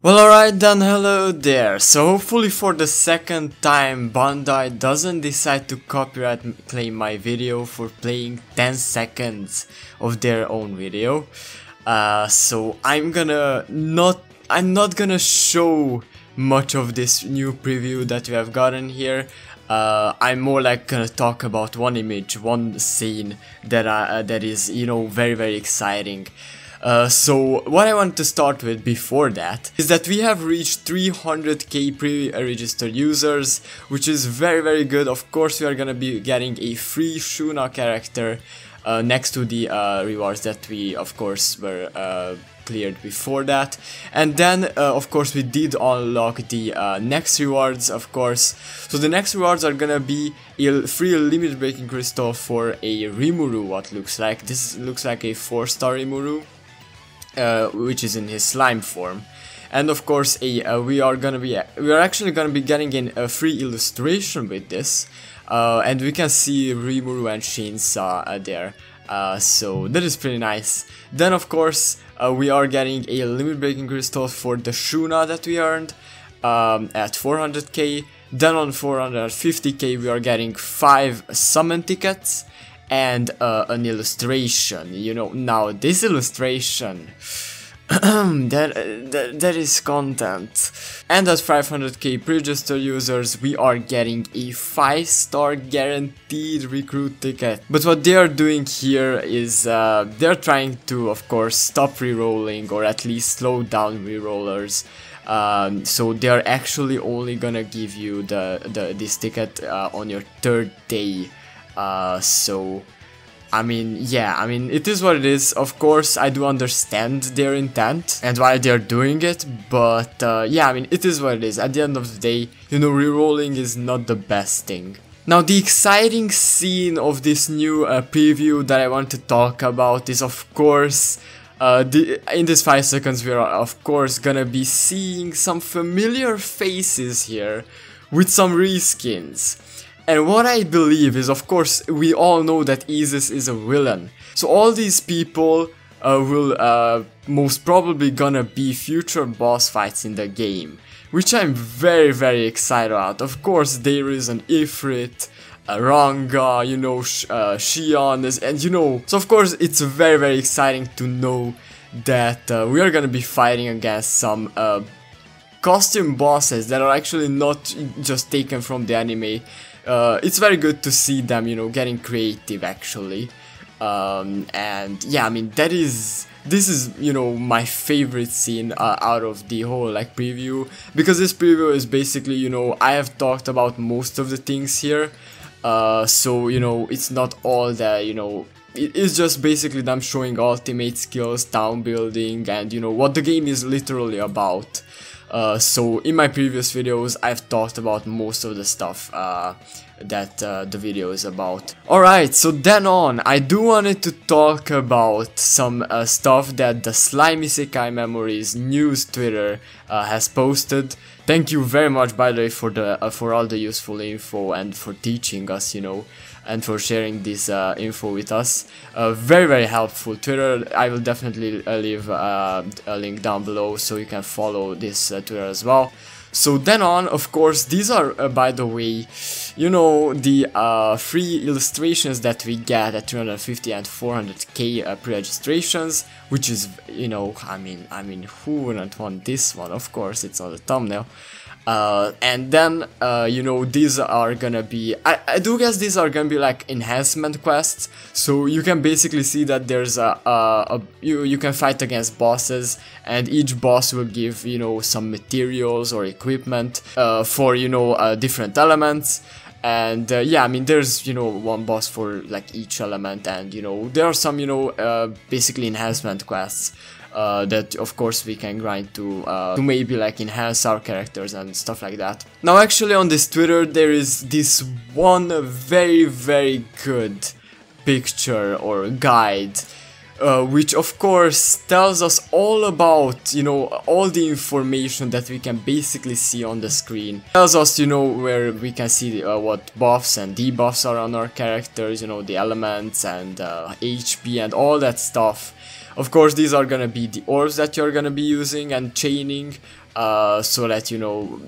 Well, alright then, hello there. So hopefully for the second time Bandai doesn't decide to copyright claim my video for playing 10 seconds of their own video. So I'm not gonna show much of this new preview that we have gotten here. I'm more like gonna talk about one image, one scene that is, you know, very exciting. So what I want to start with before that is that we have reached 300k pre-registered users, which is very good. Of course we are gonna be getting a free Shuna character next to the rewards that we of course were cleared before that. And then of course we did unlock the next rewards, of course. So the next rewards are gonna be a free limit breaking crystal for a Rimuru. What looks like this looks like a 4-star Rimuru, which is in his slime form. And of course we are actually gonna be getting in a free illustration with this, and we can see Rimuru and Chainsaw there, so that is pretty nice. Then of course we are getting a limit breaking crystal for the Shuna that we earned at 400k. Then on 450k we are getting 5 summon tickets and an illustration. You know, now this illustration that is content. And at 500k pre-register users we are getting a 5-star guaranteed recruit ticket. But what they are doing here is they're trying to of course stop rerolling, or at least slow down rerollers. So they are actually only gonna give you this ticket on your 3rd day. So I mean, yeah, I mean, it is what it is. Of course, I do understand their intent and why they're doing it, but yeah, I mean, it is what it is. At the end of the day, you know, rerolling is not the best thing. Now, the exciting scene of this new preview that I want to talk about is, of course, in this 5 seconds, we are, of course, gonna be seeing some familiar faces here with some reskins. And what I believe is, of course, we all know that Isis is a villain. So all these people will most probably gonna be future boss fights in the game, which I'm very excited about. Of course, there is an Ifrit, a Ranga, you know, Shion, and you know, so of course it's very exciting to know that we are gonna be fighting against some costume bosses that are actually not just taken from the anime. It's very good to see them, you know, getting creative actually. And yeah, I mean, this is, you know, my favorite scene out of the whole like preview, because this preview is basically, you know, I have talked about most of the things here, so you know, it's not all that, you know, it is just basically them showing ultimate skills, town building, and you know what the game is literally about. So in my previous videos I've talked about most of the stuff that the video is about. Alright, so then on, I do wanted to talk about some stuff that the Slime Isekai Memories news Twitter has posted. Thank you very much, by the way, for all the useful info and for teaching us, you know, and for sharing this info with us. Very helpful Twitter. I will definitely leave a link down below so you can follow this Twitter as well. So then on, of course, these are by the way, you know, the free illustrations that we get at 350 and 400k pre-registrations, which is, you know, I mean, who wouldn't want this one? Of course, it's on the thumbnail. And then, you know, these are gonna be, I do guess these are gonna be like enhancement quests, so you can basically see that there's you can fight against bosses, and each boss will give, you know, some materials or equipment for, you know, different elements. And yeah, I mean, there's, you know, one boss for like each element, and you know, there are some, you know, basically enhancement quests that of course we can grind to maybe like enhance our characters and stuff like that. Now actually on this Twitter there is this one very good picture or guide which of course tells us all about, you know, all the information that we can basically see on the screen. Tells us, you know, where we can see what buffs and debuffs are on our characters, you know, the elements and HP and all that stuff. Of course, these are gonna be the orbs that you're gonna be using and chaining, so that you know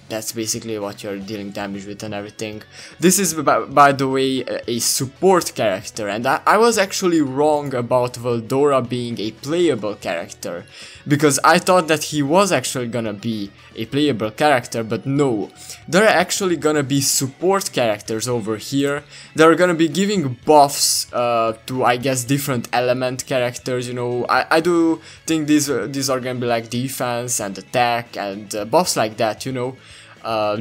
that's basically what you're dealing damage with and everything. This is, by the way, a support character, and I was actually wrong about Veldora being a playable character, because I thought that he was actually gonna be a playable character, but no. There are actually gonna be support characters over here. They're gonna be giving buffs to, I guess, different element characters, you know. I do think these are gonna be like defense and attack and buffs like that, you know.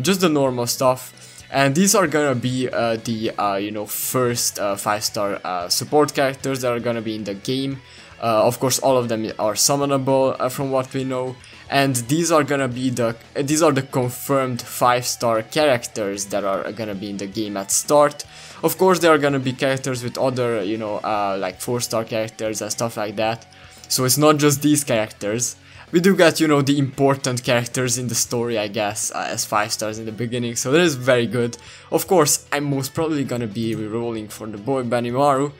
Just the normal stuff, and these are gonna be the you know, first 5-star support characters that are gonna be in the game. Of course, all of them are summonable from what we know, and these are gonna be the confirmed 5-star characters that are gonna be in the game at start. Of course, there are gonna be characters with other, you know, like 4-star characters and stuff like that. So it's not just these characters. We do get, you know, the important characters in the story, I guess, as 5 stars in the beginning, so that is very good. Of course, I'm most probably gonna be rerolling for the boy Benimaru,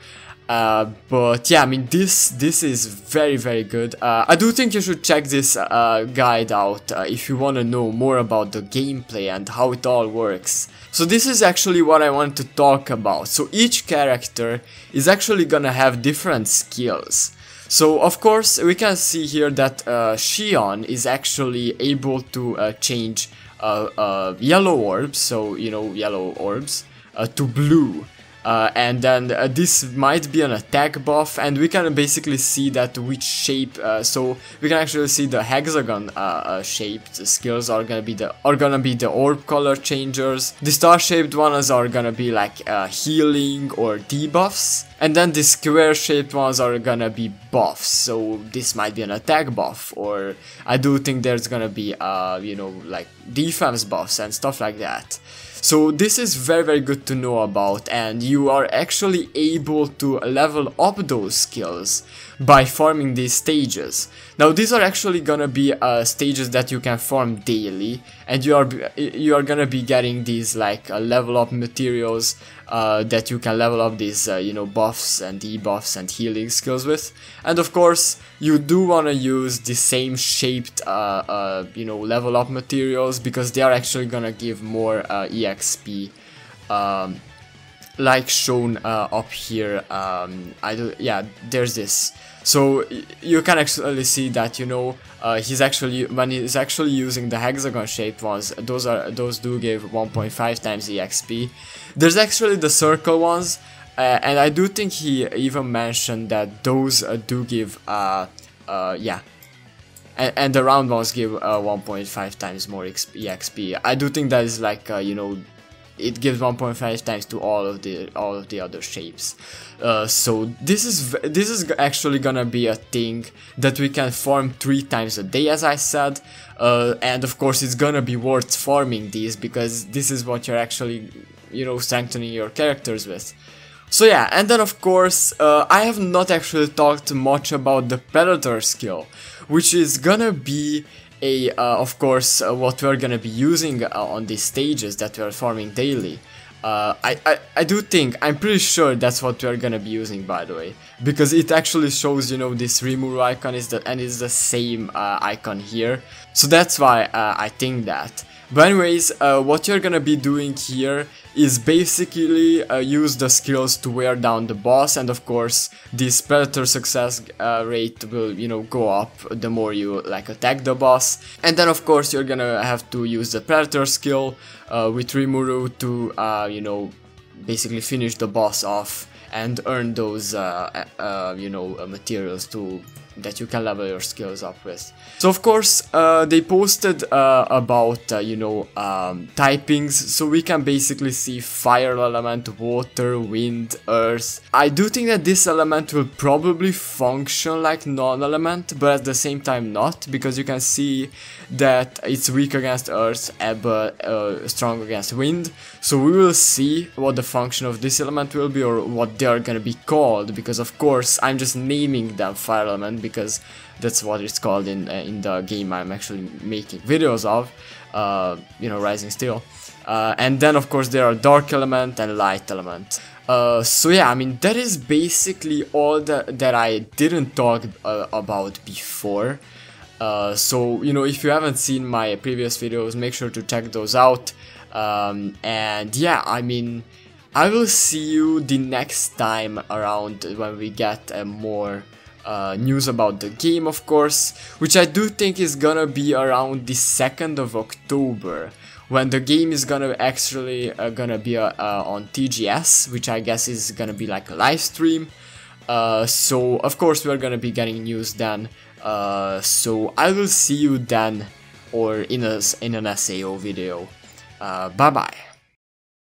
but yeah, I mean, this is very, very good. I do think you should check this guide out if you want to know more about the gameplay and how it all works. So this is actually what I want to talk about. So each character is actually gonna have different skills. So of course we can see here that Shion is actually able to change yellow orbs, so you know, yellow orbs, to blue. And then this might be an attack buff, and we can basically see that which shape, so we can actually see the hexagon shaped skills are gonna be the orb color changers. The star shaped ones are gonna be like healing or debuffs, and then the square shaped ones are gonna be buffs, so this might be an attack buff, or I do think there's gonna be you know, like defense buffs and stuff like that. So this is very, very good to know about, and you are actually able to level up those skills by farming these stages. Now these are actually gonna be stages that you can farm daily, and you are gonna be getting these like level up materials that you can level up these you know, buffs and debuffs and healing skills with. And of course you do want to use the same shaped you know, level up materials, because they are actually gonna give more EXP, like shown up here. Yeah, there's this. So you can actually see that, you know, when he's actually using the hexagon shaped ones, those do give 1.5 times EXP. There's actually the circle ones, and I do think he even mentioned that those do give yeah, and the round ones give 1.5 times more EXP. I do think that is like you know, it gives 1.5 times to all of the other shapes. So this is actually gonna be a thing that we can farm 3 times a day, as I said, and of course it's gonna be worth farming these, because this is what you're actually, you know, strengthening your characters with. So yeah, and then of course I have not actually talked much about the Predator skill, which is gonna be of course what we're gonna be using on these stages that we're farming daily. I do think, I'm pretty sure that's what we're gonna be using, by the way, because it actually shows, you know, this Rimuru icon and it's the same icon here, so that's why I think that. But anyways, what you're gonna be doing here is basically use the skills to wear down the boss, and of course this Predator success rate will, you know, go up the more you like attack the boss. And then of course you're gonna have to use the Predator skill with Rimuru to you know, basically finish the boss off and earn those you know, materials that you can level your skills up with. So of course they posted about you know, typings, so we can basically see fire element, water, wind, earth. I do think that this element will probably function like non-element, but at the same time not, because you can see that it's weak against earth but strong against wind. So we will see what the function of this element will be, or what they are gonna be called, because of course I'm just naming them fire element because that's what it's called in the game I'm actually making videos of, you know, Rising Steel. And then of course there are dark element and light element. So yeah, I mean, that is basically all that I didn't talk about before. So, you know, if you haven't seen my previous videos, make sure to check those out. And yeah, I mean, I will see you the next time around when we get more news about the game, of course, which I do think is gonna be around the 2nd of October, when the game is gonna actually gonna be on TGS, which I guess is gonna be like a live stream. So of course we're gonna be getting news then. So I will see you then, or in an SAO video. Bye bye.